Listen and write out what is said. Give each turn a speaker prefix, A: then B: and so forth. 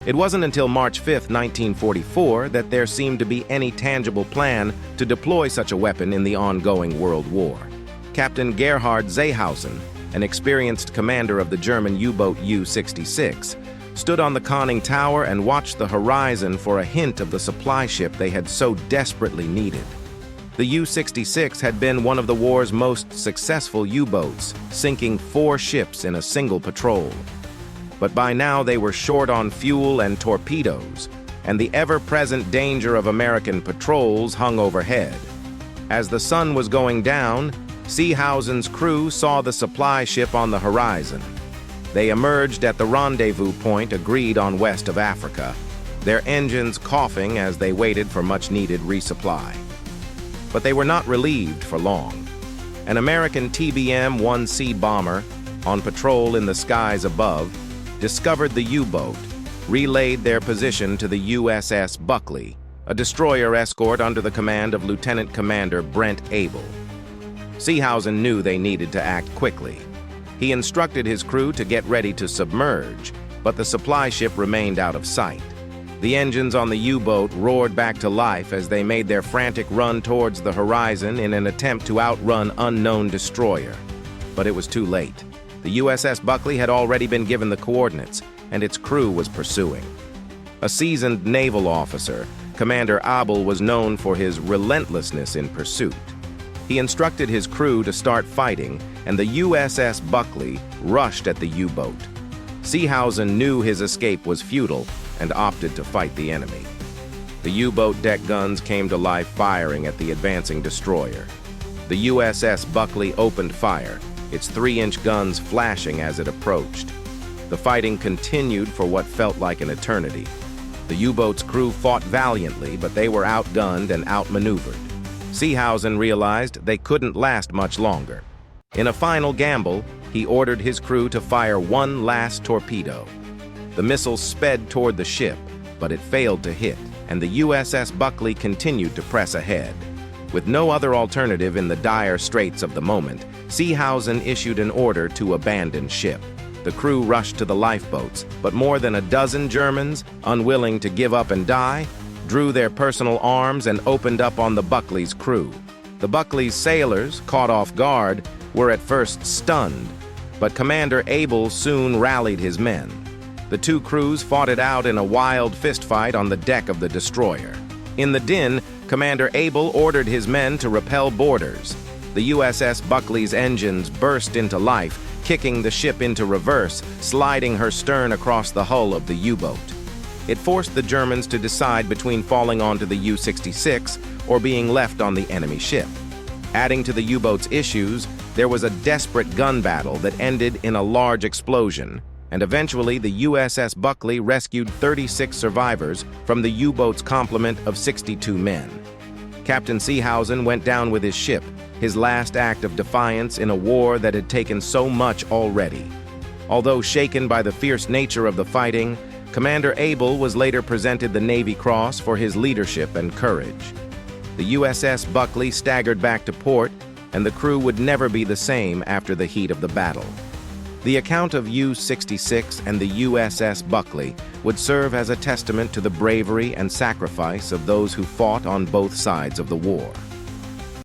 A: It wasn't until March 5, 1944, that there seemed to be any tangible plan to deploy such a weapon in the ongoing World War. Captain Gerhard Seehausen, an experienced commander of the German U-boat U-66, stood on the conning tower and watched the horizon for a hint of the supply ship they had so desperately needed. The U-66 had been one of the war's most successful U-boats, sinking 4 ships in a single patrol. But by now they were short on fuel and torpedoes, and the ever-present danger of American patrols hung overhead. As the sun was going down, Seehausen's crew saw the supply ship on the horizon. They emerged at the rendezvous point agreed on west of Africa, their engines coughing as they waited for much-needed resupply. But they were not relieved for long. An American TBM-1C bomber, on patrol in the skies above, discovered the U-boat, relayed their position to the USS Buckley, a destroyer escort under the command of Lieutenant Commander Brent Abel. Seehausen knew they needed to act quickly. He instructed his crew to get ready to submerge, but the supply ship remained out of sight. The engines on the U-boat roared back to life as they made their frantic run towards the horizon in an attempt to outrun unknown destroyer. But it was too late. The USS Buckley had already been given the coordinates, and its crew was pursuing. A seasoned naval officer, Commander Abel was known for his relentlessness in pursuit. He instructed his crew to start fighting, and the USS Buckley rushed at the U-boat. Seehausen knew his escape was futile and opted to fight the enemy. The U-boat deck guns came to life, firing at the advancing destroyer. The USS Buckley opened fire, its 3-inch guns flashing as it approached. The fighting continued for what felt like an eternity. The U-boat's crew fought valiantly, but they were outgunned and outmaneuvered. Seehausen realized they couldn't last much longer. In a final gamble, he ordered his crew to fire one last torpedo. The missile sped toward the ship, but it failed to hit, and the USS Buckley continued to press ahead. With no other alternative in the dire straits of the moment, Seehausen issued an order to abandon ship. The crew rushed to the lifeboats, but more than a dozen Germans, unwilling to give up and die, drew their personal arms and opened up on the Buckley's crew. The Buckley's sailors, caught off guard, were at first stunned, but Commander Abel soon rallied his men. The two crews fought it out in a wild fistfight on the deck of the destroyer. In the din, Commander Abel ordered his men to repel boarders. The USS Buckley's engines burst into life, kicking the ship into reverse, sliding her stern across the hull of the U-boat. It forced the Germans to decide between falling onto the U-66 or being left on the enemy ship. Adding to the U-boat's issues, there was a desperate gun battle that ended in a large explosion, and eventually the USS Buckley rescued 36 survivors from the U-boat's complement of 62 men. Captain Seehausen went down with his ship, his last act of defiance in a war that had taken so much already. Although shaken by the fierce nature of the fighting, Commander Abel was later presented the Navy Cross for his leadership and courage. The USS Buckley staggered back to port, and the crew would never be the same after the heat of the battle. The account of U-66 and the USS Buckley would serve as a testament to the bravery and sacrifice of those who fought on both sides of the war.